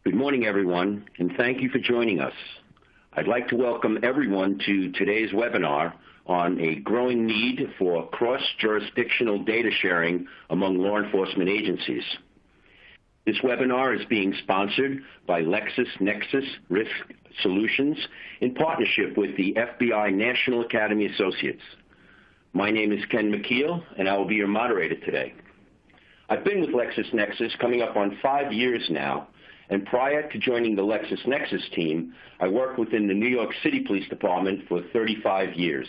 Good morning, everyone, and thank you for joining us. I'd like to welcome everyone to today's webinar on a growing need for cross-jurisdictional data sharing among law enforcement agencies. This webinar is being sponsored by LexisNexis Risk Solutions in partnership with the FBI National Academy Associates. My name is Ken McKeel, and I will be your moderator today. I've been with LexisNexis coming up on 5 years now, and prior to joining the LexisNexis team, I worked within the New York City Police Department for 35 years.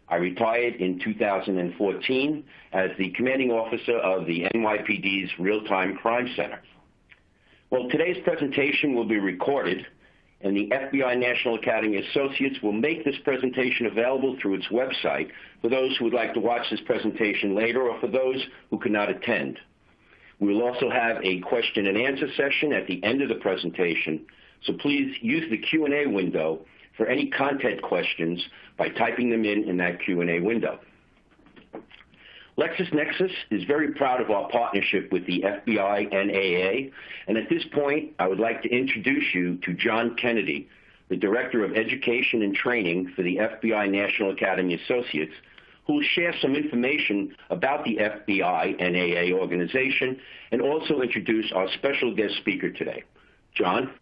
I retired in 2014 as the commanding officer of the NYPD's Real-Time Crime Center. Well, today's presentation will be recorded, and the FBI National Academy Associates will make this presentation available through its website for those who would like to watch this presentation later or for those who could not attend. We will also have a question and answer session at the end of the presentation, so please use the Q&A window for any content questions by typing them in that Q&A window. LexisNexis is very proud of our partnership with the FBI NAA, and at this point, I would like to introduce you to John Kennedy, the Director of Education and Training for the FBI National Academy Associates, who will share some information about the FBI NAA organization and also introduce our special guest speaker today. John?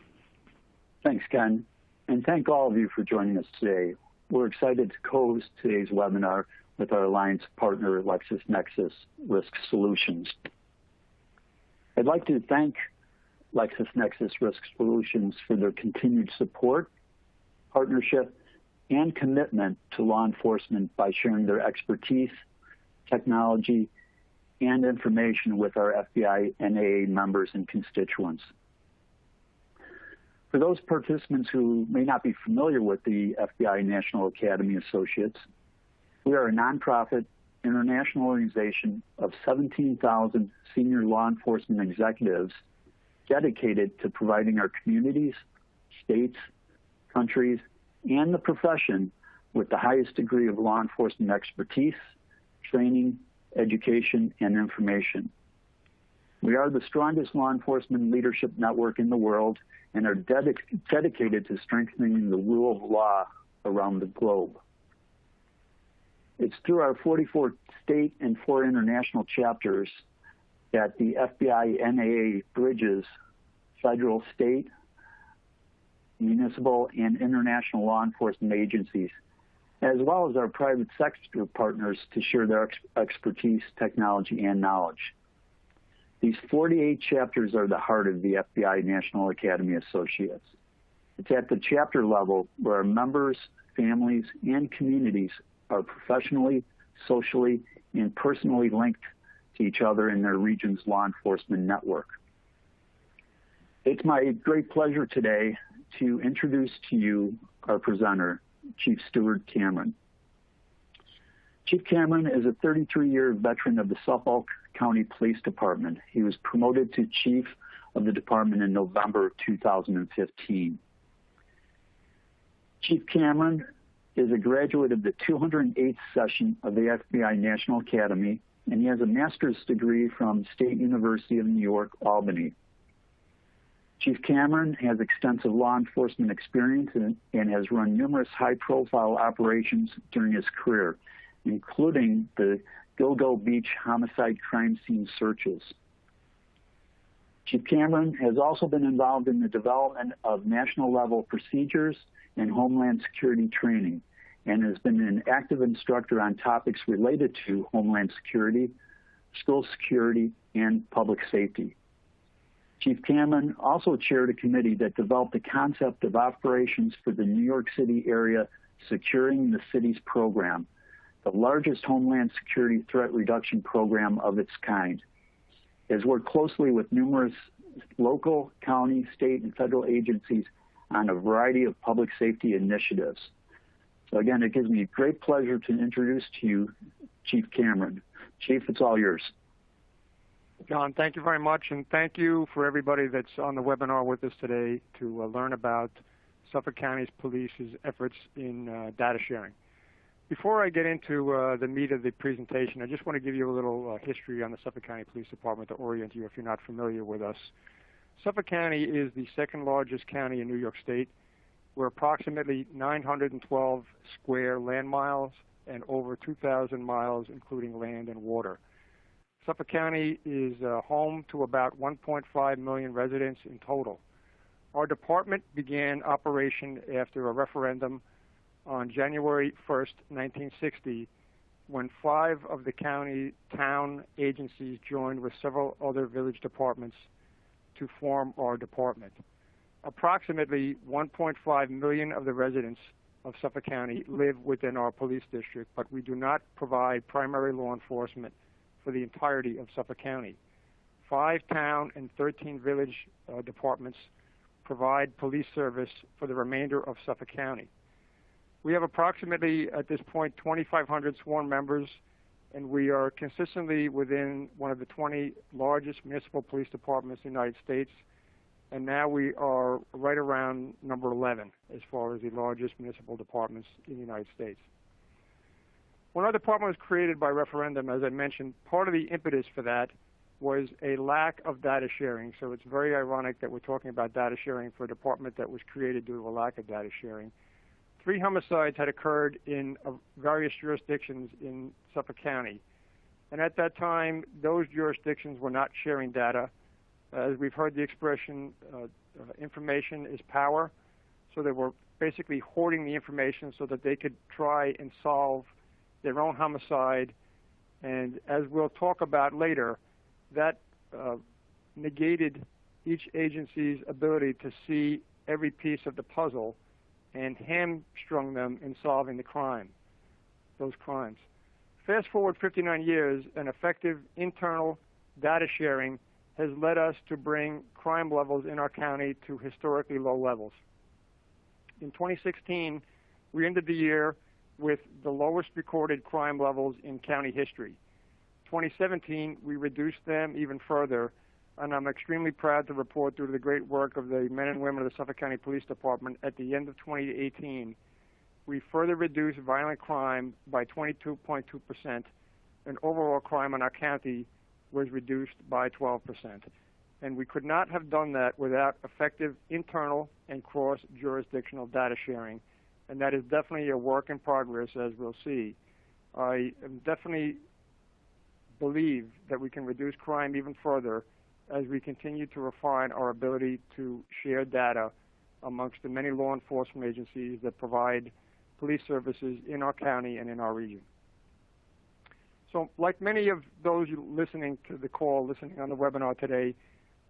Thanks, Ken, and thank all of you for joining us today. We're excited to co-host today's webinar with our alliance partner, LexisNexis Risk Solutions. I'd like to thank LexisNexis Risk Solutions for their continued support, partnership, and commitment to law enforcement by sharing their expertise, technology, and information with our FBI NAA members and constituents. For those participants who may not be familiar with the FBI National Academy Associates, we are a nonprofit international organization of 17,000 senior law enforcement executives dedicated to providing our communities, states, countries, and the profession with the highest degree of law enforcement expertise, training, education, and information. We are the strongest law enforcement leadership network in the world and are dedicated to strengthening the rule of law around the globe. It's through our 44 state and 4 international chapters that the FBI NAA bridges federal, state, municipal, and international law enforcement agencies, as well as our private sector partners to share their expertise, technology, and knowledge. These 48 chapters are the heart of the FBI National Academy Associates. It's at the chapter level where our members, families, and communities are professionally, socially, and personally linked to each other in their region's law enforcement network. It's my great pleasure today to introduce to you our presenter, Chief Stuart Cameron. Chief Cameron is a 33-year veteran of the Suffolk County Police Department. He was promoted to Chief of the Department in November 2015. Chief Cameron is a graduate of the 208th session of the FBI National Academy, and he has a master's degree from State University of New York, Albany. Chief Cameron has extensive law enforcement experience and has run numerous high-profile operations during his career, including the Gilgo Beach homicide crime scene searches. Chief Cameron has also been involved in the development of national-level procedures and Homeland Security training, and has been an active instructor on topics related to Homeland Security, school security, and public safety. Chief Cameron also chaired a committee that developed the concept of operations for the New York City area Securing the Cities program, the largest Homeland Security threat reduction program of its kind. He has worked closely with numerous local, county, state, and federal agencies on a variety of public safety initiatives. So again, it gives me great pleasure to introduce to you Chief Cameron. Chief, it's all yours. John, thank you very much, and thank you for everybody that's on the webinar with us today to learn about Suffolk County Police's efforts in data sharing. Before I get into the meat of the presentation, I just want to give you a little history on the Suffolk County Police Department to orient you if you're not familiar with us. Suffolk County is the second largest county in New York State. We're approximately 912 square land miles and over 2,000 miles, including land and water. Suffolk County is home to about 1.5 million residents in total. Our department began operation after a referendum on January 1st, 1960, when 5 of the county town agencies joined with several other village departments to form our department. Approximately 1.5 million of the residents of Suffolk County live within our police district, but we do not provide primary law enforcement for the entirety of Suffolk County. 5 town and 13 village departments provide police service for the remainder of Suffolk County. We have approximately, at this point, 2,500 sworn members, and we are consistently within one of the 20 largest municipal police departments in the United States, and now we are right around number 11 as far as the largest municipal departments in the United States. When our department was created by referendum, as I mentioned, part of the impetus for that was a lack of data sharing. So it's very ironic that we're talking about data sharing for a department that was created due to a lack of data sharing. 3 homicides had occurred in various jurisdictions in Suffolk County. And at that time, those jurisdictions were not sharing data. As we've heard the expression, information is power. So they were basically hoarding the information so that they could try and solve their own homicide. And as we'll talk about later, that negated each agency's ability to see every piece of the puzzle and hamstrung them in solving those crimes. Fast forward 59 years, and effective internal data sharing has led us to bring crime levels in our county to historically low levels. In 2016, we ended the year with the lowest recorded crime levels in county history. 2017, we reduced them even further, and I'm extremely proud to report, due to the great work of the men and women of the Suffolk County Police Department, at the end of 2018, we further reduced violent crime by 22.2%, and overall crime in our county was reduced by 12%. And we could not have done that without effective internal and cross-jurisdictional data sharing, and that is definitely a work in progress, as we'll see. I definitely believe that we can reduce crime even further as we continue to refine our ability to share data amongst the many law enforcement agencies that provide police services in our county and in our region. So like many of those listening to the call, listening on the webinar today,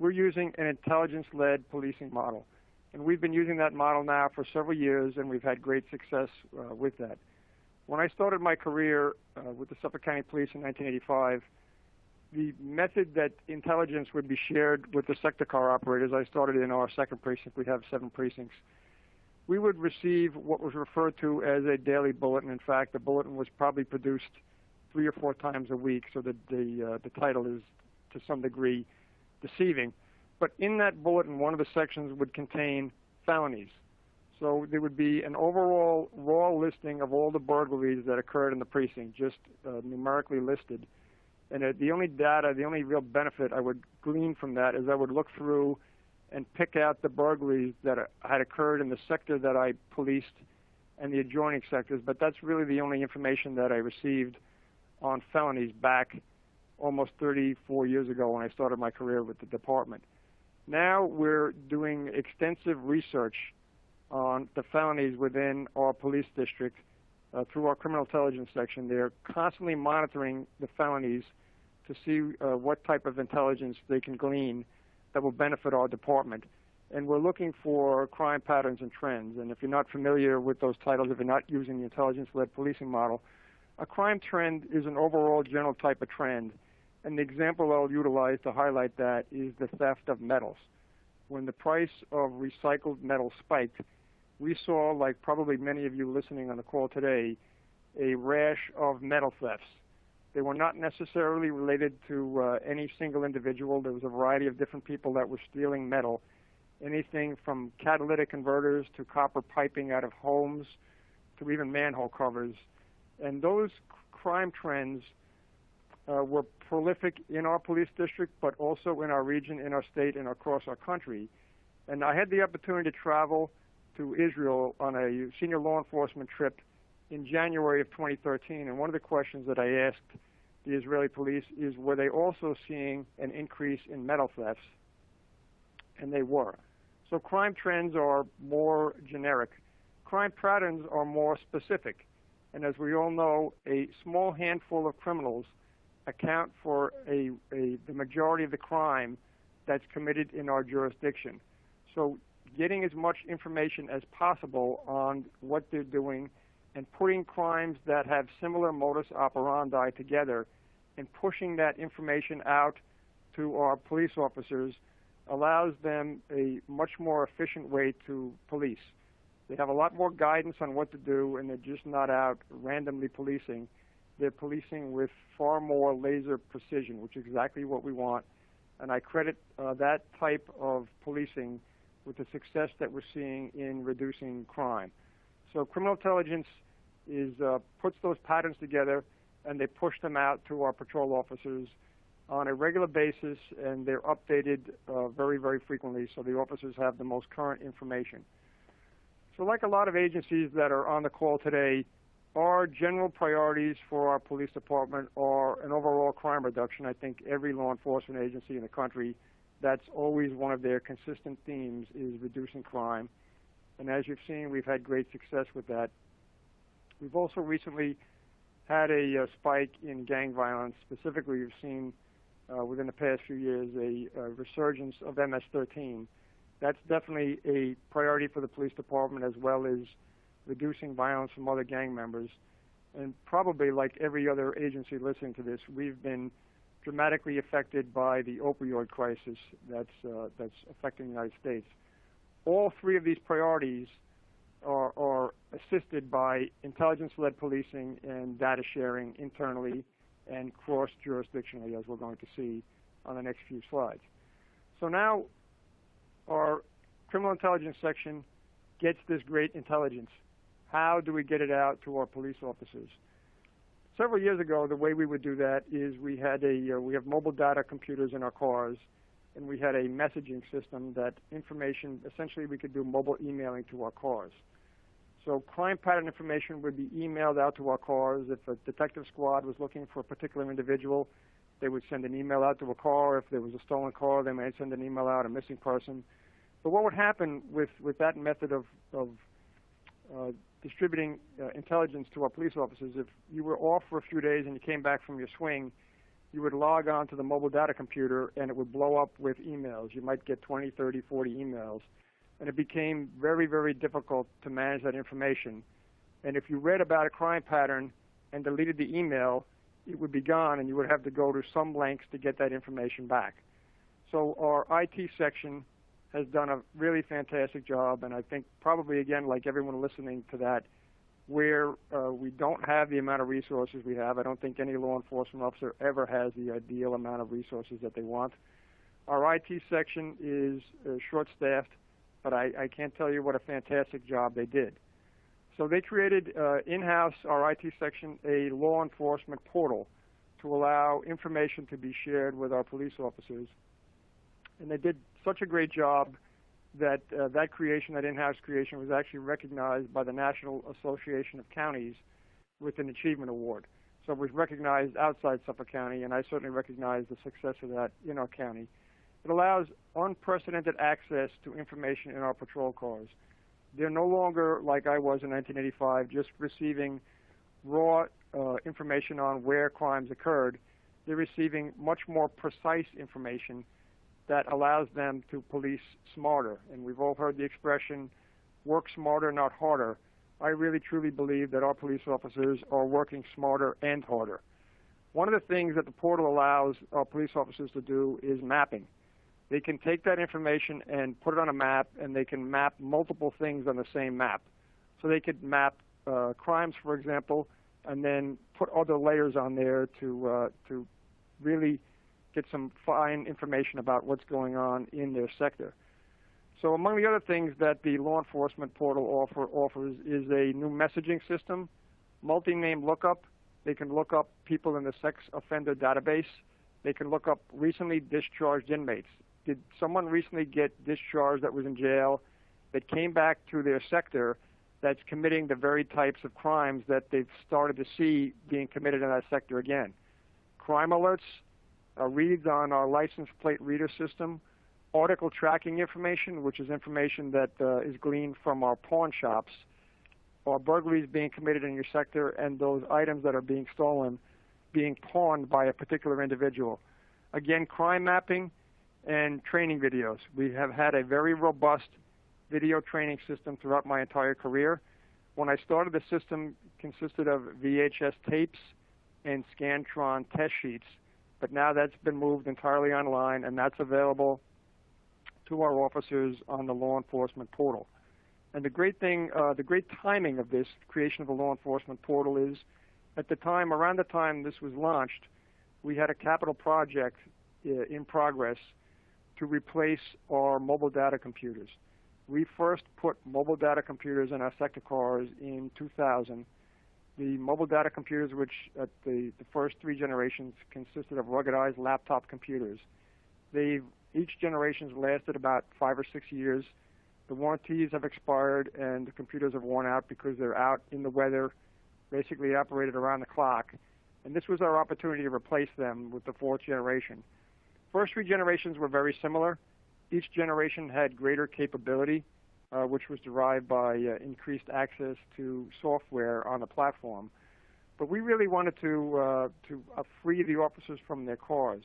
we're using an intelligence-led policing model. And we've been using that model now for several years, and we've had great success with that. When I started my career with the Suffolk County Police in 1985, the method that intelligence would be shared with the sector car operators, I started in our 2nd precinct, we have 7 precincts. We would receive what was referred to as a daily bulletin. In fact, the bulletin was probably produced 3 or 4 times a week, so that the title is to some degree deceiving. But in that bulletin, one of the sections would contain felonies. So there would be an overall raw listing of all the burglaries that occurred in the precinct, just numerically listed. And the only data, the only real benefit I would glean from that is I would look through and pick out the burglaries that had occurred in the sector that I policed and the adjoining sectors. But that's really the only information that I received on felonies back almost 34 years ago when I started my career with the department. Now we're doing extensive research on the felonies within our police district through our criminal intelligence section. They're constantly monitoring the felonies to see what type of intelligence they can glean that will benefit our department. And we're looking for crime patterns and trends. And if you're not familiar with those titles, if you're not using the intelligence-led policing model, a crime trend is an overall general type of trend. And the example I'll utilize to highlight that is the theft of metals. When the price of recycled metal spiked, we saw, like probably many of you listening on the call today, a rash of metal thefts. They were not necessarily related to any single individual. There was a variety of different people that were stealing metal, anything from catalytic converters to copper piping out of homes to even manhole covers. And those crime trends were prolific in our police district, but also in our region, in our state, and across our country. And I had the opportunity to travel to Israel on a senior law enforcement trip in January of 2013. And one of the questions that I asked the Israeli police is, were they also seeing an increase in metal thefts? And they were. So crime trends are more generic. Crime patterns are more specific. And as we all know, a small handful of criminals account for the majority of the crime that's committed in our jurisdiction. So getting as much information as possible on what they're doing and putting crimes that have similar modus operandi together and pushing that information out to our police officers allows them a much more efficient way to police. They have a lot more guidance on what to do, and they're just not out randomly policing. They're policing with far more laser precision, which is exactly what we want. And I credit that type of policing with the success that we're seeing in reducing crime. So criminal intelligence puts those patterns together, and they push them out to our patrol officers on a regular basis, and they're updated very, very frequently, so the officers have the most current information. So like a lot of agencies that are on the call today, our general priorities for our police department are an overall crime reduction. I think every law enforcement agency in the country, that's always one of their consistent themes, is reducing crime. And as you've seen, we've had great success with that. We've also recently had a spike in gang violence. Specifically, we've seen within the past few years a resurgence of MS-13. That's definitely a priority for the police department, as well as reducing violence from other gang members. And probably like every other agency listening to this, we've been dramatically affected by the opioid crisis that's affecting the United States. All three of these priorities are assisted by intelligence-led policing and data sharing internally and cross-jurisdictionally, as we're going to see on the next few slides. So now our criminal intelligence section gets this great intelligence. How do we get it out to our police officers? Several years ago, the way we would do that is we have mobile data computers in our cars, and we had a messaging system that information, essentially we could do mobile emailing to our cars. So crime pattern information would be emailed out to our cars. If a detective squad was looking for a particular individual, they would send an email out to a car. If there was a stolen car, they might send an email out, a missing person. But what would happen with that method of distributing intelligence to our police officers, if you were off for a few days and you came back from your swing, you would log on to the mobile data computer and it would blow up with emails. You might get 20, 30, 40 emails. And it became very, very difficult to manage that information. And if you read about a crime pattern and deleted the email, it would be gone, and you would have to go to some lengths to get that information back. So our IT section has done a really fantastic job, and I think probably, again, like everyone listening to that, where we don't have the amount of resources we have, I don't think any law enforcement officer ever has the ideal amount of resources that they want. Our IT section is short-staffed, but I can't tell you what a fantastic job they did. So they created in-house, our IT section, a law enforcement portal to allow information to be shared with our police officers. And they did such a great job that that creation, that in-house creation, was actually recognized by the National Association of Counties with an Achievement Award. So it was recognized outside Suffolk County, and I certainly recognize the success of that in our county. It allows unprecedented access to information in our patrol cars. They're no longer, like I was in 1985, just receiving raw information on where crimes occurred. They're receiving much more precise information that allows them to police smarter. And we've all heard the expression, work smarter, not harder. I really, truly believe that our police officers are working smarter and harder. One of the things that the portal allows our police officers to do is mapping. They can take that information and put it on a map, and they can map multiple things on the same map. So they could map crimes, for example, and then put other layers on there to really get some fine information about what's going on in their sector. So among the other things that the law enforcement portal offers is a new messaging system, multi-name lookup. They can look up people in the sex offender database They can look up recently discharged inmates. Did someone recently get discharged that was in jail that came back to their sector that's committing the very types of crimes that they've started to see being committed in that sector again? Crime alerts, reads on our license plate reader system, article tracking information, which is information that is gleaned from our pawn shops, or burglaries being committed in your sector, and those items that are being stolen being pawned by a particular individual. Again, crime mapping and training videos. We have had a very robust video training system throughout my entire career. When I started, the system consisted of VHS tapes and Scantron test sheets, but now that's been moved entirely online, and that's available to our officers on the law enforcement portal. And the great thing, the great timing of this creation of the law enforcement portal is, at the time, around the time this was launched, we had a capital project in progress to replace our mobile data computers. We first put mobile data computers in our sector cars in 2000. The mobile data computers, which at the first 3 generations consisted of ruggedized laptop computers. Each generation's lasted about 5 or 6 years. The warranties have expired and the computers have worn out because they're out in the weather, basically operated around the clock. And this was our opportunity to replace them with the 4th generation. First 3 generations were very similar. Each generation had greater capability, which was derived by increased access to software on the platform. But we really wanted to free the officers from their cars.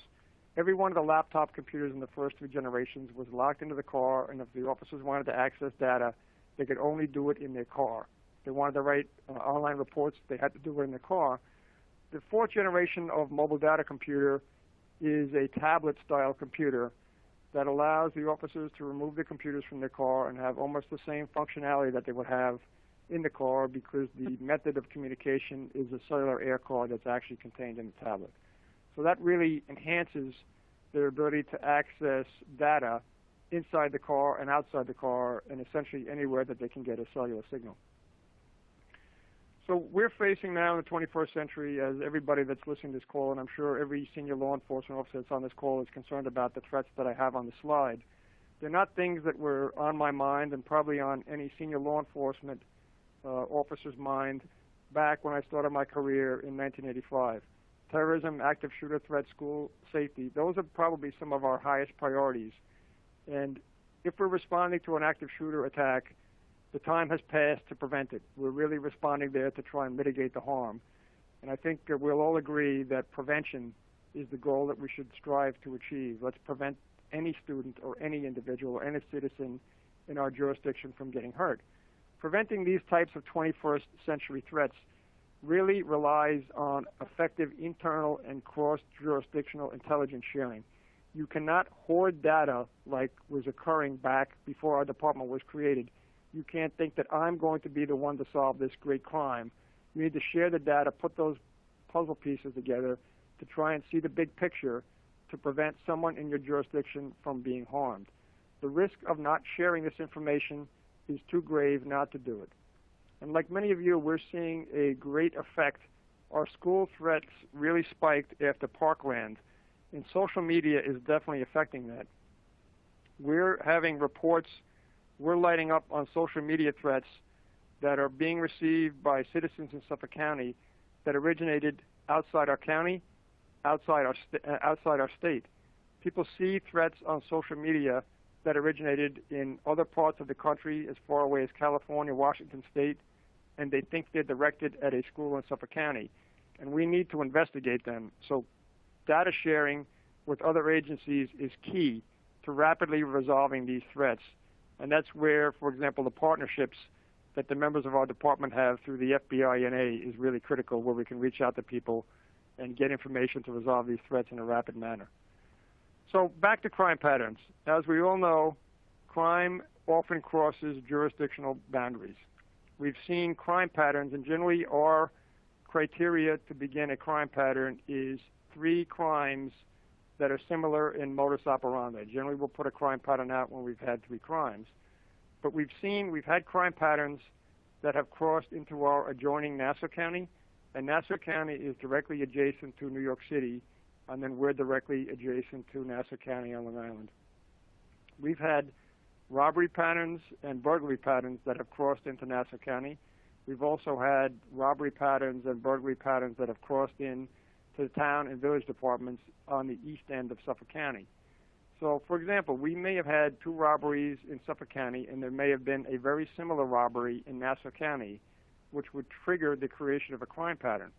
Every one of the laptop computers in the first 3 generations was locked into the car, and if the officers wanted to access data, they could only do it in their car. If they wanted to write online reports, they had to do it in their car. The 4th generation of mobile data computer is a tablet-style computer that allows the officers to remove the computers from their car and have almost the same functionality that they would have in the car, because the method of communication is a cellular air card that's actually contained in the tablet. So that really enhances their ability to access data inside the car and outside the car, and essentially anywhere that they can get a cellular signal. So we're facing now in the 21st century, as everybody that's listening to this call, and I'm sure every senior law enforcement officer that's on this call is concerned about the threats that I have on the slide. They're not things that were on my mind and probably on any senior law enforcement officer's mind back when I started my career in 1985. Terrorism, active shooter threat, school safety, those are probably some of our highest priorities. And if we're responding to an active shooter attack, the time has passed to prevent it. We're really responding there to try and mitigate the harm. And I think we'll all agree that prevention is the goal that we should strive to achieve. Let's prevent any student or any individual or any citizen in our jurisdiction from getting hurt. Preventing these types of 21st century threats really relies on effective internal and cross-jurisdictional intelligence sharing. You cannot hoard data like was occurring back before our department was created. You can't think that I'm going to be the one to solve this great crime. You need to share the data, put those puzzle pieces together to try and see the big picture to prevent someone in your jurisdiction from being harmed. The risk of not sharing this information is too grave not to do it. And like many of you, we're seeing a great effect. Our school threats really spiked after Parkland, and social media is definitely affecting that. We're having reports, we're lighting up on social media threats that are being received by citizens in Suffolk County that originated outside our county, outside our state. People see threats on social media that originated in other parts of the country as far away as California, Washington State, and they think they're directed at a school in Suffolk County. And we need to investigate them. So data sharing with other agencies is key to rapidly resolving these threats. And that's where, for example, the partnerships that the members of our department have through the FBI NA is really critical, where we can reach out to people and get information to resolve these threats in a rapid manner. So back to crime patterns. As we all know, crime often crosses jurisdictional boundaries. We've seen crime patterns, and generally our criteria to begin a crime pattern is 3 crimes that are similar in modus operandi. Generally, we'll put a crime pattern out when we've had 3 crimes. But we've had crime patterns that have crossed into our adjoining Nassau County, and Nassau County is directly adjacent to New York City, and then we're directly adjacent to Nassau County on Long Island. We've had robbery patterns and burglary patterns that have crossed into Nassau County. We've also had robbery patterns and burglary patterns that have crossed in to the town and village departments on the east end of Suffolk County. So, for example, we may have had 2 robberies in Suffolk County, and there may have been a very similar robbery in Nassau County, which would trigger the creation of a crime pattern.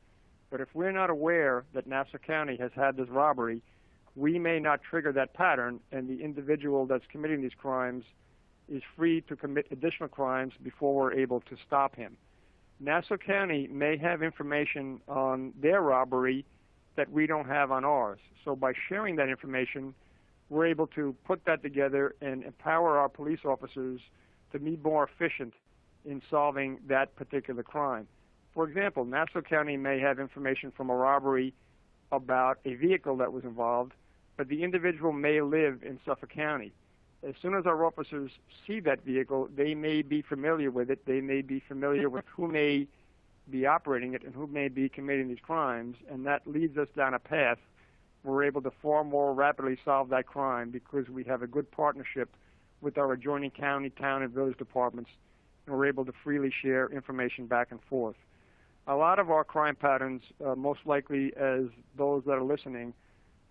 But if we're not aware that Nassau County has had this robbery, we may not trigger that pattern, and the individual that's committing these crimes is free to commit additional crimes before we're able to stop him. Nassau County may have information on their robbery that we don't have on ours. So by sharing that information, we're able to put that together and empower our police officers to be more efficient in solving that particular crime. For example, Nassau County may have information from a robbery about a vehicle that was involved, but the individual may live in Suffolk County. As soon as our officers see that vehicle, they may be familiar with it. They may be familiar with who may be operating it and who may be committing these crimes, and that leads us down a path where we're able to far more rapidly solve that crime because we have a good partnership with our adjoining county, town, and village departments, and we're able to freely share information back and forth. A lot of our crime patterns, most likely as those that are listening,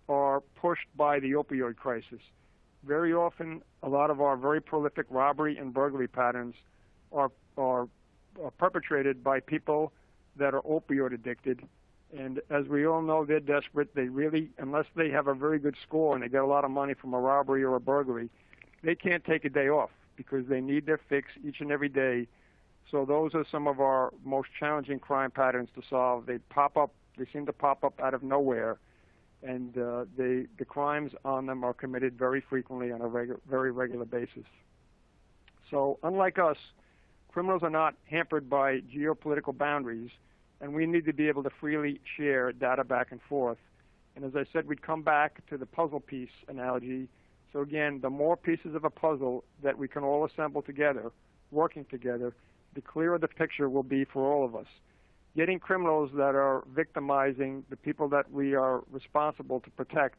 are pushed by the opioid crisis. Very often, a lot of our very prolific robbery and burglary patterns are perpetrated by people that are opioid addicted. And as we all know, they're desperate. They really, unless they have a very good score and they get a lot of money from a robbery or a burglary, they can't take a day off because they need their fix each and every day. So those are some of our most challenging crime patterns to solve. They pop up. They seem to pop up out of nowhere. And the crimes on them are committed very frequently on a very regular basis. So unlike us, criminals are not hampered by geopolitical boundaries, and we need to be able to freely share data back and forth. And as I said, we'd come back to the puzzle piece analogy. So again, the more pieces of a puzzle that we can all assemble together, working together, the clearer the picture will be for all of us. Getting criminals that are victimizing the people that we are responsible to protect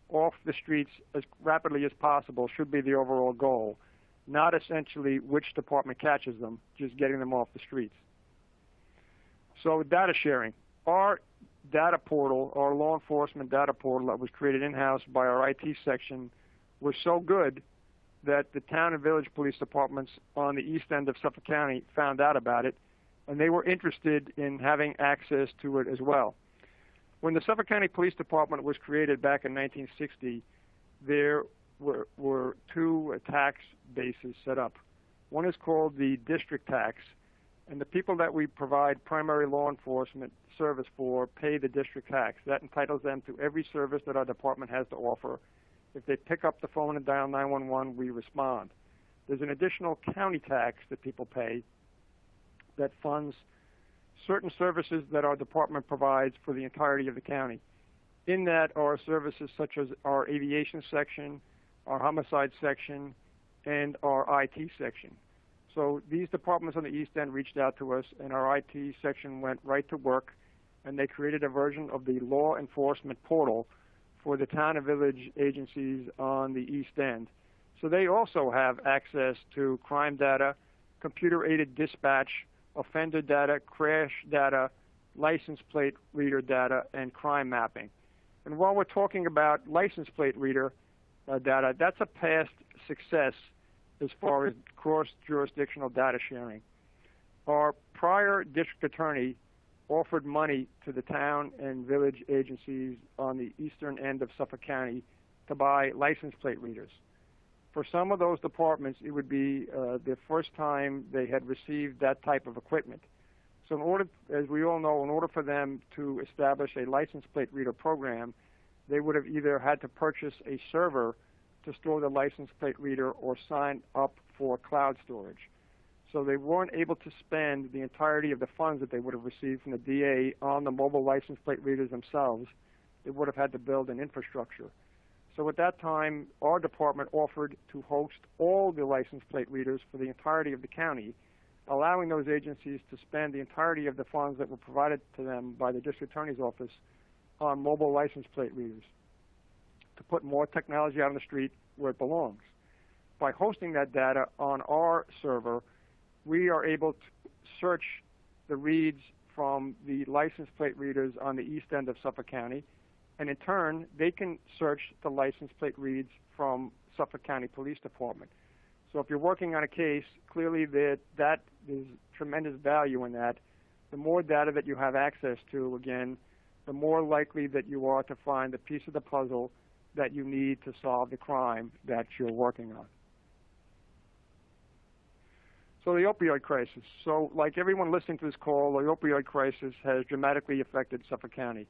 off the streets as rapidly as possible should be the overall goal, not essentially which department catches them, just getting them off the streets. So data sharing. Our data portal, our law enforcement data portal that was created in-house by our IT section was so good that the town and village police departments on the east end of Suffolk County found out about it, and they were interested in having access to it as well. When the Suffolk County Police Department was created back in 1960, there were 2 tax bases set up. One is called the district tax, and the people that we provide primary law enforcement service for pay the district tax. That entitles them to every service that our department has to offer. If they pick up the phone and dial 911, we respond. There's an additional county tax that people pay that funds certain services that our department provides for the entirety of the county. In that are services such as our aviation section, our homicide section, and our IT section. So these departments on the East End reached out to us, and our IT section went right to work, and they created a version of the law enforcement portal for the town and village agencies on the East End. So they also have access to crime data, computer-aided dispatch, offender data, crash data, license plate reader data, and crime mapping. And while we're talking about license plate reader data, that's a past success as far as cross-jurisdictional data sharing. Our prior district attorney offered money to the town and village agencies on the eastern end of Suffolk County to buy license plate readers. For some of those departments, it would be the first time they had received that type of equipment. So in order, as we all know, in order for them to establish a license plate reader program, they would have either had to purchase a server to store the license plate reader or sign up for cloud storage. So they weren't able to spend the entirety of the funds that they would have received from the DA on the mobile license plate readers themselves. They would have had to build an infrastructure. So at that time, our department offered to host all the license plate readers for the entirety of the county, allowing those agencies to spend the entirety of the funds that were provided to them by the district attorney's office on mobile license plate readers, to put more technology out on the street where it belongs. By hosting that data on our server, we are able to search the reads from the license plate readers on the east end of Suffolk County, and in turn, they can search the license plate reads from Suffolk County Police Department. So if you're working on a case, clearly that is tremendous value in that. The more data that you have access to, again, the more likely that you are to find the piece of the puzzle that you need to solve the crime that you're working on. So the opioid crisis. So like everyone listening to this call, the opioid crisis has dramatically affected Suffolk County.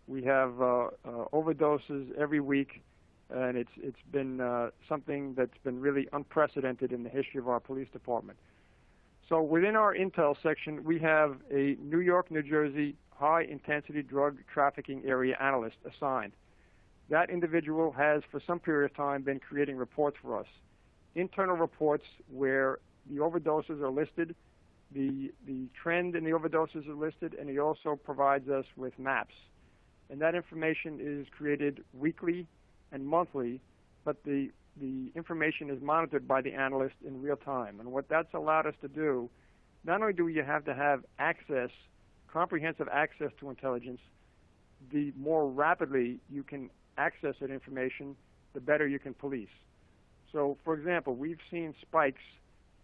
We have overdoses every week, and it's been something that's been really unprecedented in the history of our police department. So within our intel section, we have a New York, New Jersey high-intensity drug trafficking area analyst assigned. That individual has, for some period of time, been creating reports for us. Internal reports where the overdoses are listed, the trend in the overdoses are listed, and he also provides us with maps. And that information is created weekly and monthly, but the information is monitored by the analyst in real time. And what that's allowed us to do, not only do you have to have access, comprehensive access to intelligence, the more rapidly you can access that information, the better you can police. So, for example, we've seen spikes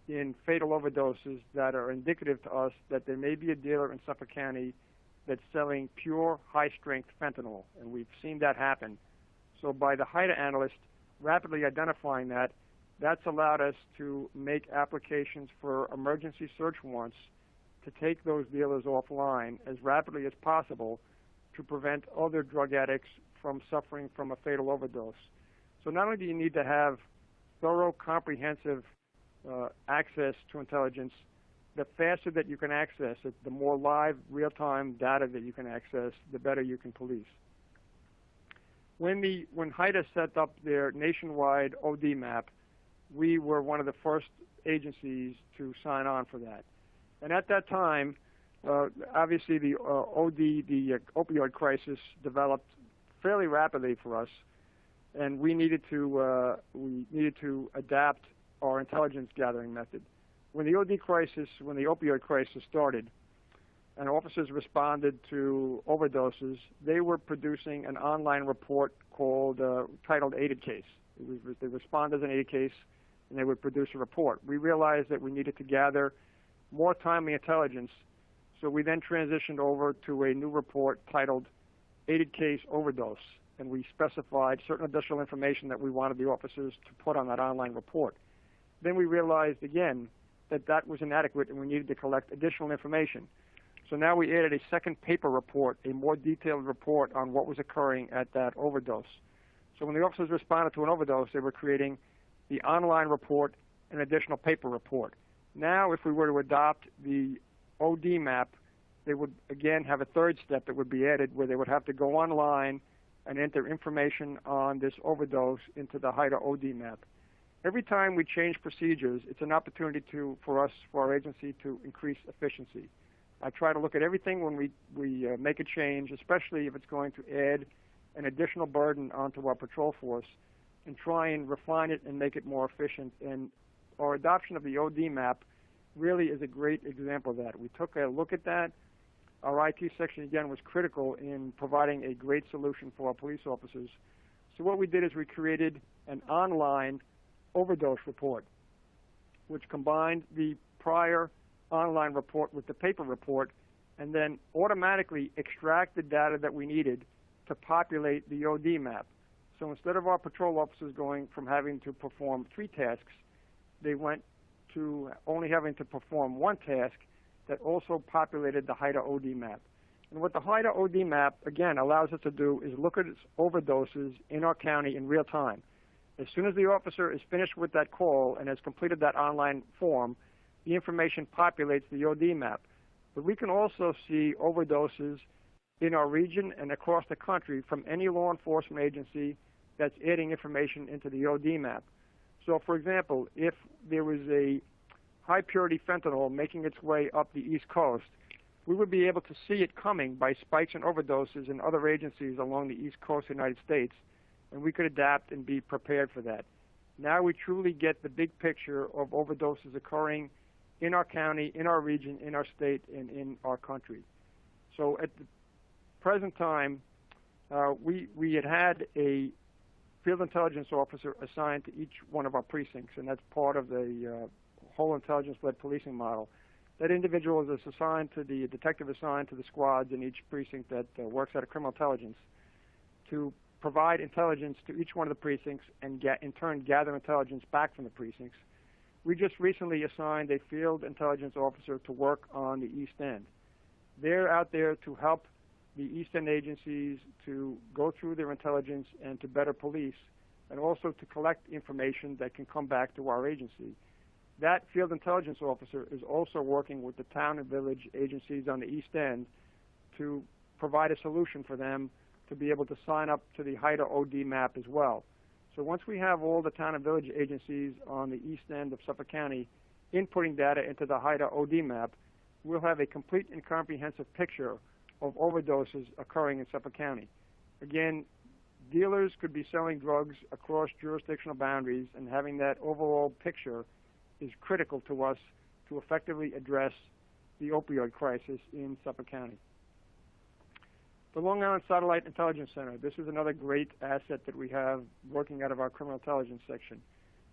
in fatal overdoses that are indicative to us that there may be a dealer in Suffolk County that's selling pure high-strength fentanyl, and we've seen that happen. So by the HIDTA analyst rapidly identifying that, that's allowed us to make applications for emergency search warrants to take those dealers offline as rapidly as possible to prevent other drug addicts from suffering from a fatal overdose. So not only do you need to have thorough, comprehensive access to intelligence, the faster that you can access it, the more live, real-time data that you can access, the better you can police. When HIDTA set up their nationwide OD map, we were one of the first agencies to sign on for that. And at that time, obviously the opioid crisis developed fairly rapidly for us, and we needed to adapt our intelligence gathering method. When the opioid crisis started, and officers responded to overdoses, they were producing an online report titled Aided Case. They respond as an aided case, and they would produce a report. We realized that we needed to gather more timely intelligence, so we then transitioned over to a new report titled Aided Case Overdose, and we specified certain additional information that we wanted the officers to put on that online report. Then we realized again that that was inadequate and we needed to collect additional information. So now we added a second paper report, a more detailed report on what was occurring at that overdose. So when the officers responded to an overdose, they were creating the online report and additional paper report. Now, if we were to adopt the OD map, they would again have a third step that would be added where they would have to go online and enter information on this overdose into the HIDTA OD map. Every time we change procedures, it's an opportunity for our agency to increase efficiency. I try to look at everything when we make a change, especially if it's going to add an additional burden onto our patrol force, and try and refine it and make it more efficient. And our adoption of the OD map really is a great example of that. We took a look at that. Our IT section, again, was critical in providing a great solution for our police officers. So what we did is we created an online overdose report, which combined the prior online report with the paper report, and then automatically extract the data that we needed to populate the OD map. So instead of our patrol officers going from having to perform 3 tasks, they went to only having to perform 1 task that also populated the HIDTA OD map. And what the HIDTA OD map, again, allows us to do is look at overdoses in our county in real time. As soon as the officer is finished with that call and has completed that online form, the information populates the OD map. But we can also see overdoses in our region and across the country from any law enforcement agency that's adding information into the OD map. So, for example, if there was a high-purity fentanyl making its way up the East Coast, we would be able to see it coming by spikes and overdoses in other agencies along the East Coast of the United States, and we could adapt and be prepared for that. Now we truly get the big picture of overdoses occurring in our county, in our region, in our state, and in our country. So at the present time, we had a field intelligence officer assigned to each one of our precincts, and that's part of the whole intelligence-led policing model. That individual is assigned to the detective assigned to the squads in each precinct that works out of criminal intelligence to provide intelligence to each one of the precincts and in turn gather intelligence back from the precincts. We just recently assigned a field intelligence officer to work on the East End. They're out there to help the East End agencies to go through their intelligence and to better police, and also to collect information that can come back to our agency. That field intelligence officer is also working with the town and village agencies on the East End to provide a solution for them to be able to sign up to the HIDTA OD map as well. So once we have all the town and village agencies on the East End of Suffolk County inputting data into the HIDTA OD map, we'll have a complete and comprehensive picture of overdoses occurring in Suffolk County. Again, dealers could be selling drugs across jurisdictional boundaries, and having that overall picture is critical to us to effectively address the opioid crisis in Suffolk County. The Long Island Satellite Intelligence Center, this is another great asset that we have working out of our criminal intelligence section.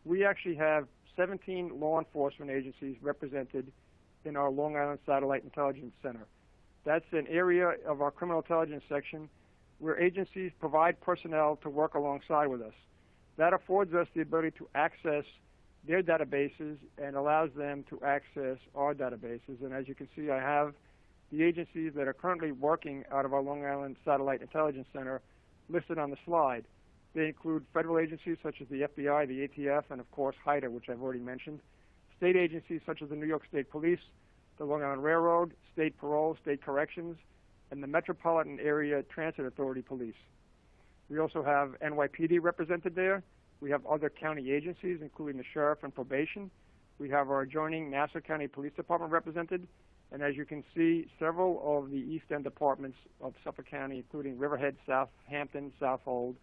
We actually have 17 law enforcement agencies represented in our Long Island Satellite Intelligence Center. That's an area of our criminal intelligence section where agencies provide personnel to work alongside with us. That affords us the ability to access their databases and allows them to access our databases. And as you can see, I have the agencies that are currently working out of our Long Island Satellite Intelligence Center listed on the slide. They include federal agencies such as the FBI, the ATF, and of course HIDTA, which I've already mentioned, state agencies such as the New York State Police, the Long Island Railroad, State Parole, State Corrections, and the Metropolitan Area Transit Authority Police. We also have NYPD represented there. We have other county agencies, including the Sheriff and Probation. We have our adjoining Nassau County Police Department represented. And as you can see, several of the East End departments of Suffolk County, including Riverhead, Southampton, Southold,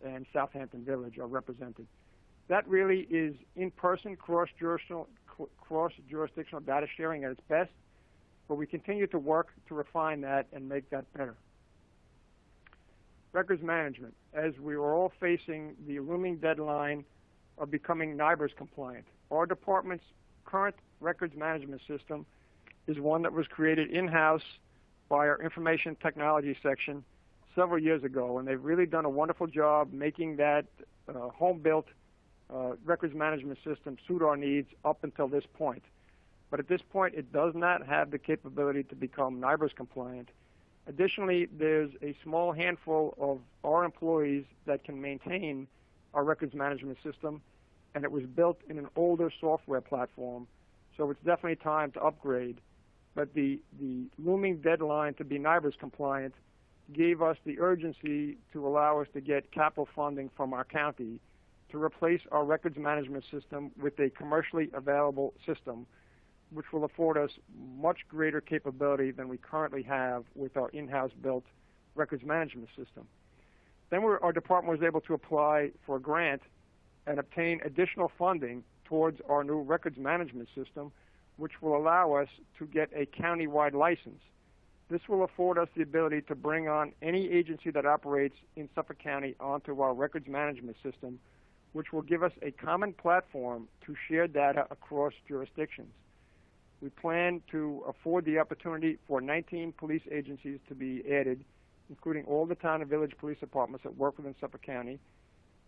and Southampton Village, are represented. That really is in-person cross-jurisdictional data sharing at its best, but we continue to work to refine that and make that better. Records management. As we are all facing the looming deadline of becoming NIBRS compliant, our department's current records management system is one that was created in-house by our information technology section several years ago, and they've really done a wonderful job making that home-built records management system suit our needs up until this point. But at this point, it does not have the capability to become NIBRS compliant. Additionally, there's a small handful of our employees that can maintain our records management system, and it was built in an older software platform, so it's definitely time to upgrade. But the looming deadline to be NIBRS compliant gave us the urgency to allow us to get capital funding from our county to replace our records management system with a commercially available system, which will afford us much greater capability than we currently have with our in-house built records management system. Then our department was able to apply for a grant and obtain additional funding towards our new records management system, which will allow us to get a county-wide license. This will afford us the ability to bring on any agency that operates in Suffolk County onto our records management system, which will give us a common platform to share data across jurisdictions. We plan to afford the opportunity for 19 police agencies to be added, including all the town and village police departments that work within Suffolk County,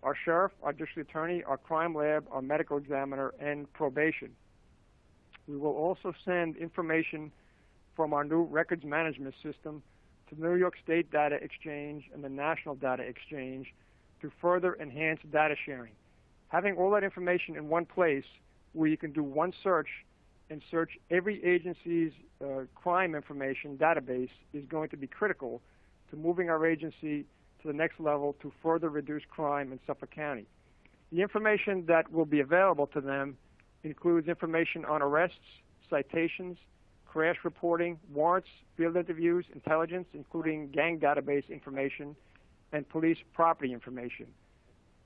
our sheriff, our district attorney, our crime lab, our medical examiner, and probation. We will also send information from our new records management system to the New York State Data Exchange and the National Data Exchange to further enhance data sharing. Having all that information in one place where you can do one search and search every agency's crime information database is going to be critical to moving our agency to the next level to further reduce crime in Suffolk County. The information that will be available to them includes information on arrests, citations, crash reporting, warrants, field interviews, intelligence, including gang database information, and police property information.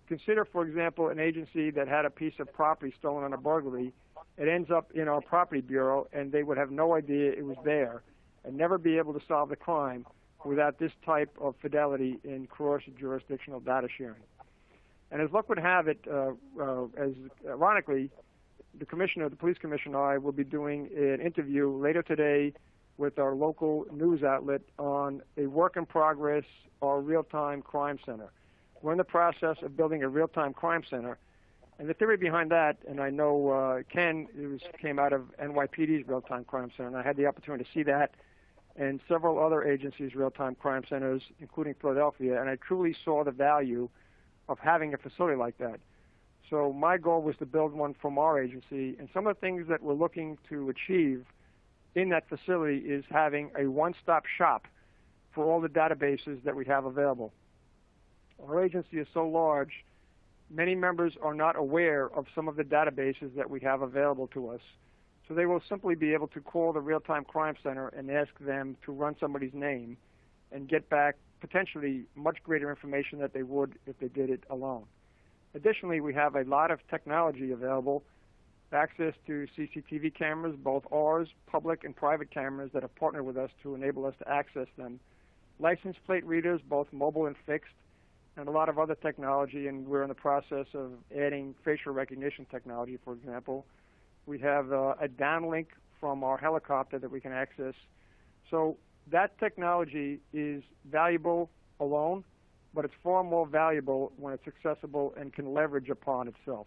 Consider, for example, an agency that had a piece of property stolen on a burglary. It ends up in our property bureau, and they would have no idea it was there and never be able to solve the crime without this type of fidelity in cross-jurisdictional data sharing. And as luck would have it, as ironically, the police commissioner, and I will be doing an interview later today with our local news outlet on a work in progress, our real-time crime center. We're in the process of building a real-time crime center, and the theory behind that, and I know Ken came out of NYPD's real-time crime center, and I had the opportunity to see that, and several other agencies' real-time crime centers, including Philadelphia, and I truly saw the value of having a facility like that. So my goal was to build one from our agency, and some of the things that we're looking to achieve in that facility is having a one-stop shop for all the databases that we have available. Our agency is so large, many members are not aware of some of the databases that we have available to us. So they will simply be able to call the Real-Time Crime Center and ask them to run somebody's name and get back potentially much greater information than they would if they did it alone. Additionally, we have a lot of technology available, access to CCTV cameras, both ours, public and private cameras that have partnered with us to enable us to access them, license plate readers, both mobile and fixed, and a lot of other technology, and we're in the process of adding facial recognition technology, for example. We have a downlink from our helicopter that we can access. So that technology is valuable alone, but it's far more valuable when it's accessible and can leverage upon itself.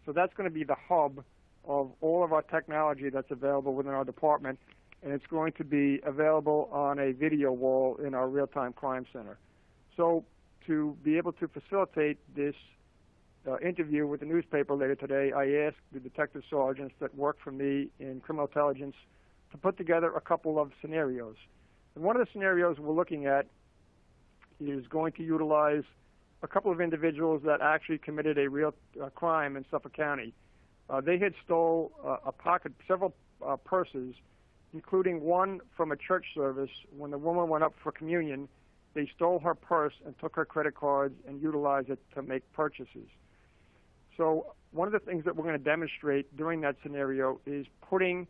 So that's going to be the hub of all of our technology that's available within our department, and it's going to be available on a video wall in our real-time crime center. So to be able to facilitate this interview with the newspaper later today, I asked the detective sergeants that work for me in criminal intelligence to put together a couple of scenarios. And one of the scenarios we're looking at is going to utilize a couple of individuals that actually committed a real crime in Suffolk County. They had stole several purses, including one from a church service. When the woman went up for communion, they stole her purse and took her credit cards and utilized it to make purchases. So one of the things that we're going to demonstrate during that scenario is putting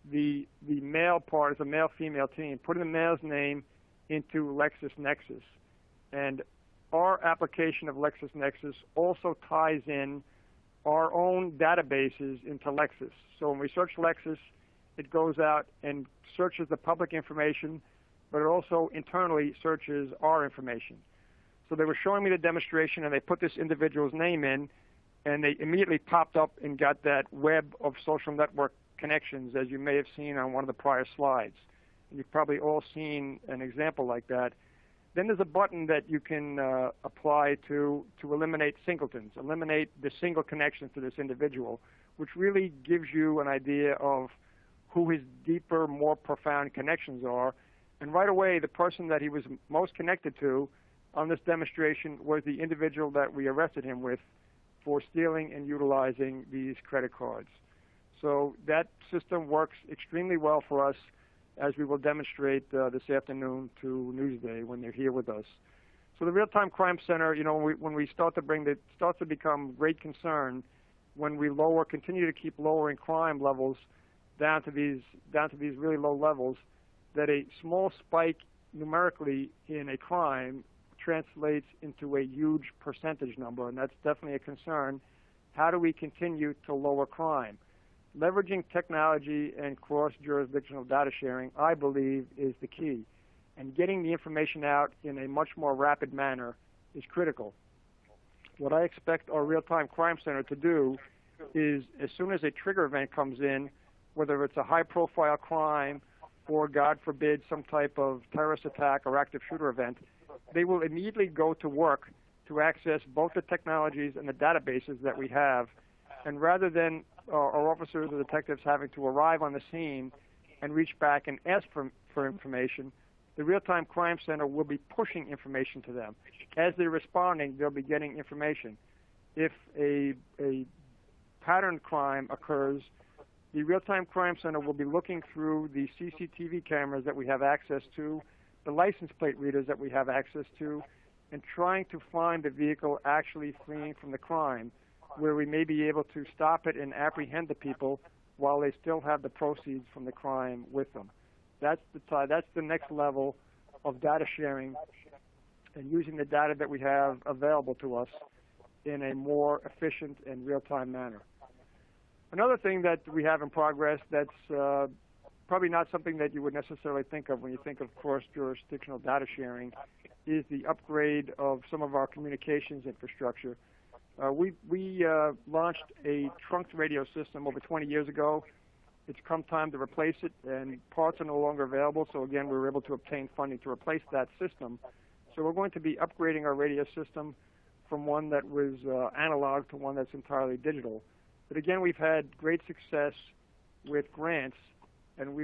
the male part, as a male-female team, putting the male's name into LexisNexis. And our application of LexisNexis also ties in our own databases into Lexis. So when we search Lexis, it goes out and searches the public information, but it also internally searches our information. So they were showing me the demonstration, and they put this individual's name in, and they immediately popped up and got that web of social network connections, as you may have seen on one of the prior slides. And you've probably all seen an example like that. Then there's a button that you can apply to eliminate singletons, eliminate the single connection to this individual, which really gives you an idea of who his deeper, more profound connections are. And right away, the person that he was most connected to on this demonstration was the individual that we arrested him with for stealing and utilizing these credit cards. So that system works extremely well for us, as we will demonstrate this afternoon to Newsday when they're here with us. So the Real-Time Crime Center, you know, when we start to starts to become great concern when we continue to keep lowering crime levels down to these really low levels, that a small spike numerically in a crime translates into a huge percentage number, and that's definitely a concern. How do we continue to lower crime? Leveraging technology and cross-jurisdictional data sharing, I believe, is the key. And getting the information out in a much more rapid manner is critical. What I expect our Real-Time Crime Center to do is, as soon as a trigger event comes in, whether it's a high-profile crime or, God forbid, some type of terrorist attack or active shooter event, they will immediately go to work to access both the technologies and the databases that we have. And rather than our officers or detectives having to arrive on the scene and reach back and ask for information, the Real-Time Crime Center will be pushing information to them. As they're responding, they'll be getting information. If a pattern crime occurs, the Real-Time Crime Center will be looking through the CCTV cameras that we have access to, the license plate readers that we have access to, and trying to find the vehicle actually fleeing from the crime, where we may be able to stop it and apprehend the people while they still have the proceeds from the crime with them. That's the next level of data sharing and using the data that we have available to us in a more efficient and real-time manner. Another thing that we have in progress that's probably not something that you would necessarily think of when you think of cross-jurisdictional data sharing is the upgrade of some of our communications infrastructure. We launched a trunked radio system over 20 years ago. It's come time to replace it, and parts are no longer available, so again, we were able to obtain funding to replace that system. So we're going to be upgrading our radio system from one that was analog to one that's entirely digital. But again, we've had great success with grants, and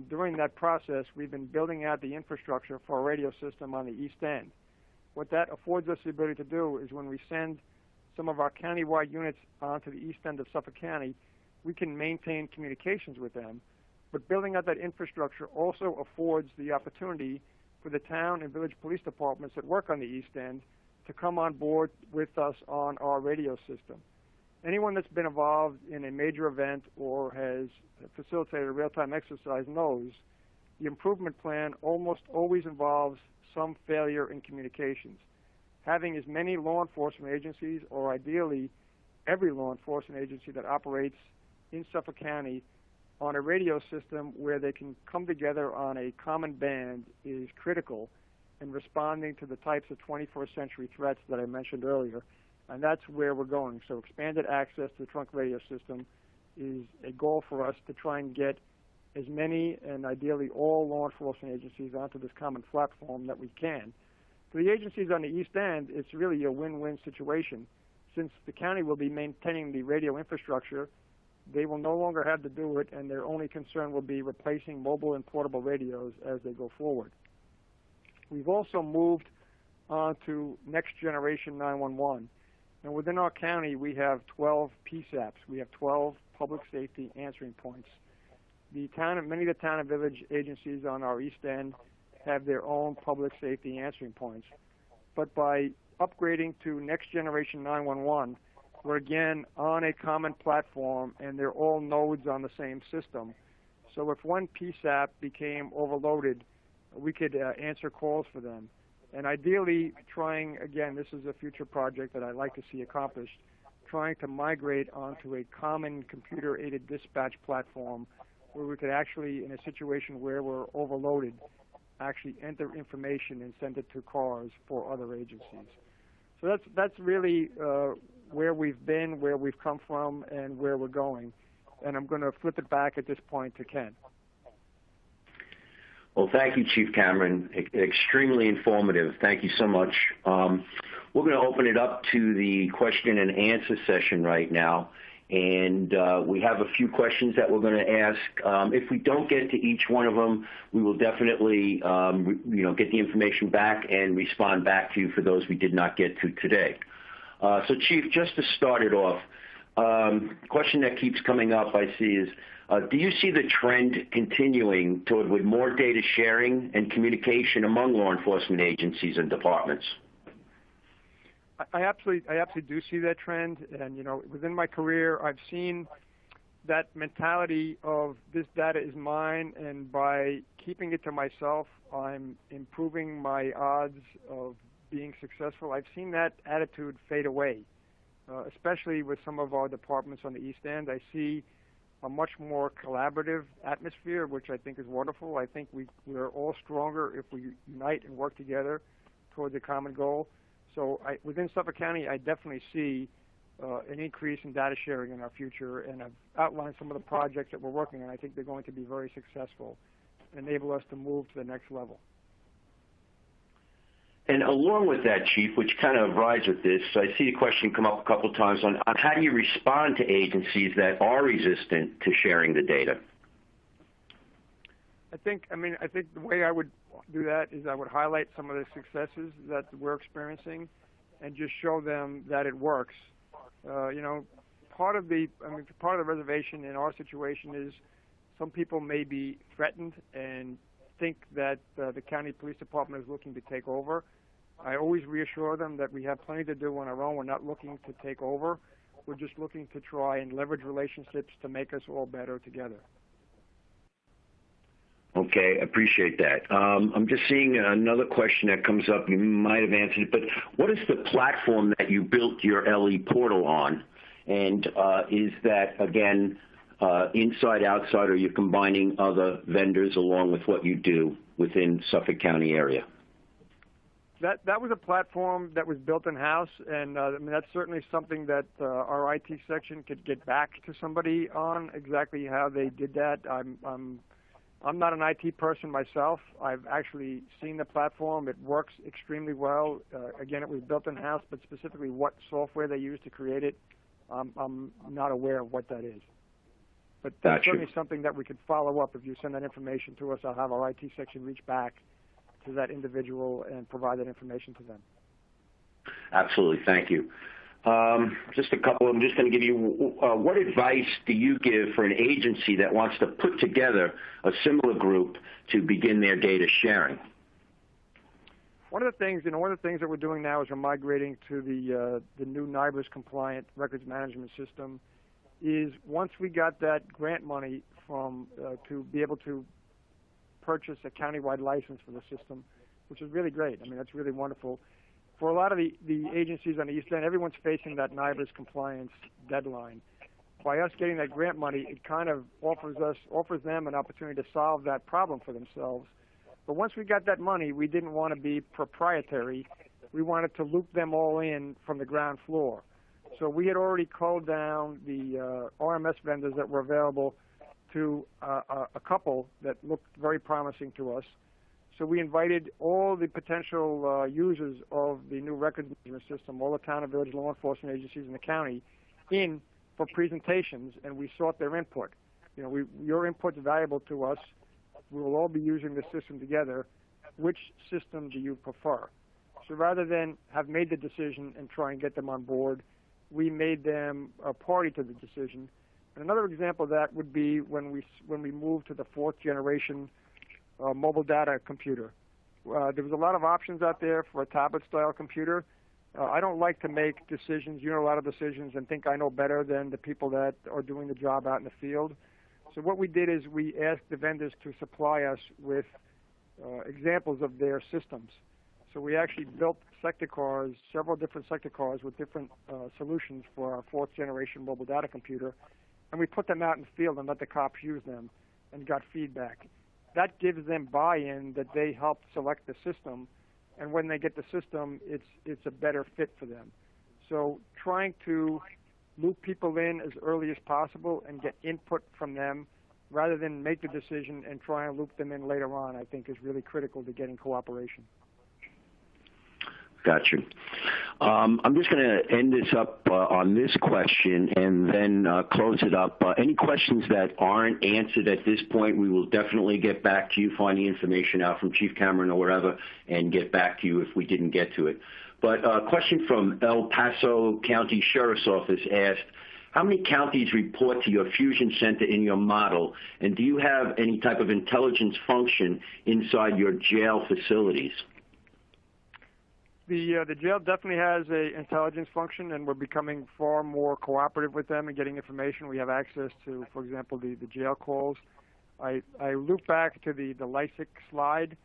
during that process, we've been building out the infrastructure for our radio system on the East End. What that affords us the ability to do is when we send some of our countywide units onto the East End of Suffolk County, we can maintain communications with them. But building out that infrastructure also affords the opportunity for the town and village police departments that work on the East End to come on board with us on our radio system. Anyone that's been involved in a major event or has facilitated a real-time exercise knows the improvement plan almost always involves some failure in communications. Having as many law enforcement agencies, or ideally every law enforcement agency that operates in Suffolk County on a radio system where they can come together on a common band is critical in responding to the types of 21st century threats that I mentioned earlier. And that's where we're going. So expanded access to the trunk radio system is a goal for us to try and get as many and ideally all law enforcement agencies onto this common platform that we can. For the agencies on the East End, it's really a win-win situation. Since the county will be maintaining the radio infrastructure, they will no longer have to do it, and their only concern will be replacing mobile and portable radios as they go forward. We've also moved on to next generation 911. And within our county, we have 12 PSAPs. We have 12 public safety answering points. Many of the town and village agencies on our East End have their own public safety answering points. But by upgrading to next generation 911, we're again on a common platform, and they're all nodes on the same system. So if one PSAP became overloaded, we could answer calls for them. And ideally, again, this is a future project that I'd like to see accomplished, trying to migrate onto a common computer-aided dispatch platform where we could actually, in a situation where we're overloaded, actually enter information and send it to cars for other agencies. So that's really where we've been, where we've come from, and where we're going. And I'm going to flip it back at this point to Ken. Well, thank you, Chief Cameron. Extremely informative. Thank you so much. We're going to open it up to the question and answer session right now. And we have a few questions that we're going to ask. If we don't get to each one of them, we will definitely get the information back and respond back to you for those we did not get to today. So, Chief, just to start it off, question that keeps coming up, I see, is do you see the trend continuing toward with more data sharing and communication among law enforcement agencies and departments? I absolutely do see that trend, and within my career, I've seen that mentality of this data is mine, and by keeping it to myself, I'm improving my odds of being successful. I've seen that attitude fade away, especially with some of our departments on the East End. I see a much more collaborative atmosphere, which I think is wonderful. I think we're all stronger if we unite and work together towards a common goal. So within Suffolk County, I definitely see an increase in data sharing in our future, and I've outlined some of the projects that we're working on. I think they're going to be very successful and enable us to move to the next level. And along with that, Chief, which kind of rides with this, I see the question come up a couple of times on how do you respond to agencies that are resistant to sharing the data? I think the way I would do that is I would highlight some of the successes that we're experiencing and just show them that it works. part of the reservation in our situation is some people may be threatened and think that the county police department is looking to take over. I always reassure them that we have plenty to do on our own. We're not looking to take over. We're just looking to try and leverage relationships to make us all better together. Okay, appreciate that. I'm just seeing another question that comes up. You might have answered it, but what is the platform that you built your LE portal on? And is that, again, inside, outside, or you're combining other vendors along with what you do within Suffolk County area? That was a platform that was built in-house, and that's certainly something that our IT section could get back to somebody on exactly how they did that. I'm not an IT person myself. I've actually seen the platform. It works extremely well. Again, it was built in-house, but specifically what software they used to create it, I'm not aware of what that is. But that's certainly something that we could follow up. If you send that information to us, I'll have our IT section reach back to that individual and provide that information to them. Absolutely. Thank you. Just a couple. I'm just going to give you, what advice do you give for an agency that wants to put together a similar group to begin their data sharing? One of the things that we're doing now is we're migrating to the new NIBRS compliant records management system. Is once we got that grant money from to be able to purchase a countywide license for the system, which is really great. I mean, that's really wonderful. For a lot of the agencies on the East End, everyone's facing that NIBRS compliance deadline. By us getting that grant money, it kind of offers them an opportunity to solve that problem for themselves. But once we got that money, we didn't want to be proprietary. We wanted to loop them all in from the ground floor. So we had already called down the RMS vendors that were available to a couple that looked very promising to us. So we invited all the potential users of the new record management system, all the town and village law enforcement agencies in the county, in for presentations, and we sought their input. You know, your input's valuable to us. We will all be using the system together. Which system do you prefer? So rather than have made the decision and try and get them on board, we made them a party to the decision. And another example of that would be when we moved to the fourth generation mobile data computer. There was a lot of options out there for a tablet-style computer. I don't like to make decisions, unilateral decisions, and think I know better than the people that are doing the job out in the field. So what we did is we asked the vendors to supply us with examples of their systems. So we actually built sector cars, several different sector cars with different solutions for our fourth generation mobile data computer, and we put them out in the field and let the cops use them and got feedback. That gives them buy-in that they helped select the system, and when they get the system, it's a better fit for them. So trying to loop people in as early as possible and get input from them rather than make the decision and try and loop them in later on, I think is really critical to getting cooperation. Gotcha. I'm just going to end this up on this question and then close it up. Any questions that aren't answered at this point, we will definitely get back to you, find the information out from Chief Cameron or wherever, and get back to you if we didn't get to it. But a question from El Paso County Sheriff's Office asked, how many counties report to your fusion center in your model, and do you have any type of intelligence function inside your jail facilities? The jail definitely has an intelligence function, and we're becoming far more cooperative with them and getting information. We have access to, for example, the jail calls. I loop back to the LISIC slide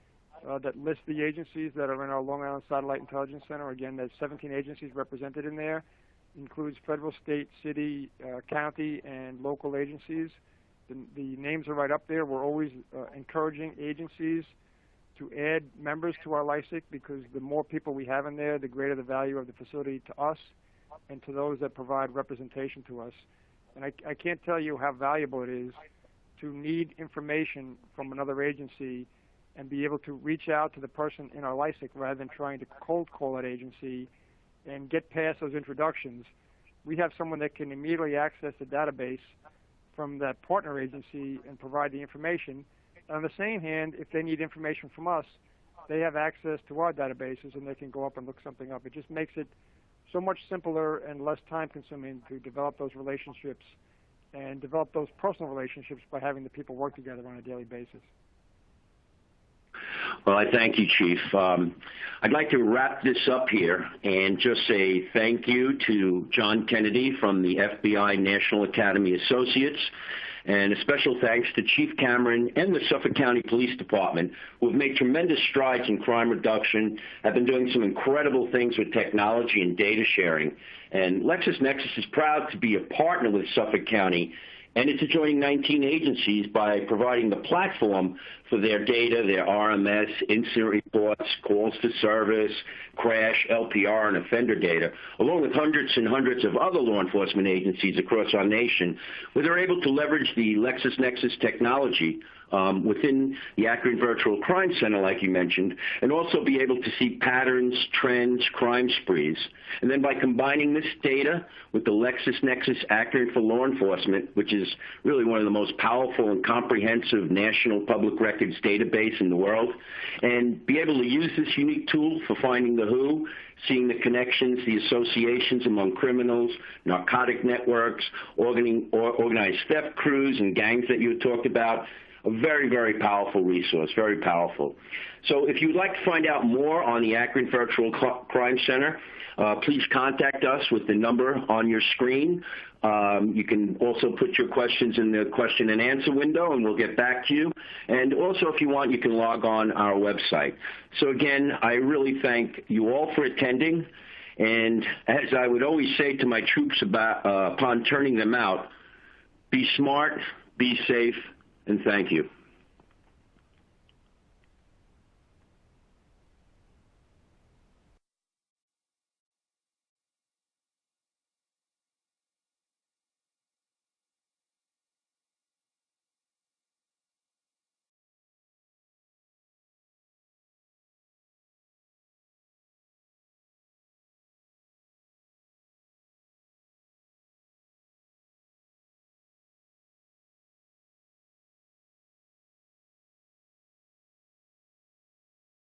that lists the agencies that are in our Long Island Satellite Intelligence Center. Again, there's 17 agencies represented in there. Includes federal, state, city, county, and local agencies. The names are right up there. We're always encouraging agencies to add members to our LISIC, because the more people we have in there, the greater the value of the facility to us and to those that provide representation to us. And I can't tell you how valuable it is to need information from another agency and be able to reach out to the person in our LISIC rather than trying to cold call that agency and get past those introductions. We have someone that can immediately access the database from that partner agency and provide the information. On the same hand, if they need information from us, they have access to our databases and they can go up and look something up. It just makes it so much simpler and less time-consuming to develop those relationships and develop those personal relationships by having the people work together on a daily basis. Well, I thank you, Chief. I'd like to wrap this up here and just say thank you to John Kennedy from the FBI National Academy Associates, and a special thanks to Chief Cameron and the Suffolk County Police Department, who have made tremendous strides in crime reduction, have been doing some incredible things with technology and data sharing. And LexisNexis is proud to be a partner with Suffolk County and it's adjoining 19 agencies by providing the platform for their data, their RMS, incident reports, calls to service, crash, LPR, and offender data, along with hundreds and hundreds of other law enforcement agencies across our nation, where they're able to leverage the LexisNexis technology within the Akron Virtual Crime Center, like you mentioned, and also be able to see patterns, trends, crime sprees. And then by combining this data with the LexisNexis Akron for Law Enforcement, which is really one of the most powerful and comprehensive national public records database in the world, and be able to use this unique tool for finding the who, seeing the connections, the associations among criminals, narcotic networks, organized theft crews, and gangs that you had talked about. A very, very powerful resource, very powerful. So if you'd like to find out more on the Akron Virtual Crime Center, please contact us with the number on your screen. You can also put your questions in the question and answer window, and we'll get back to you. And also, if you want, you can log on our website. So again, I really thank you all for attending. And as I would always say to my troops upon turning them out, be smart, be safe, and thank you.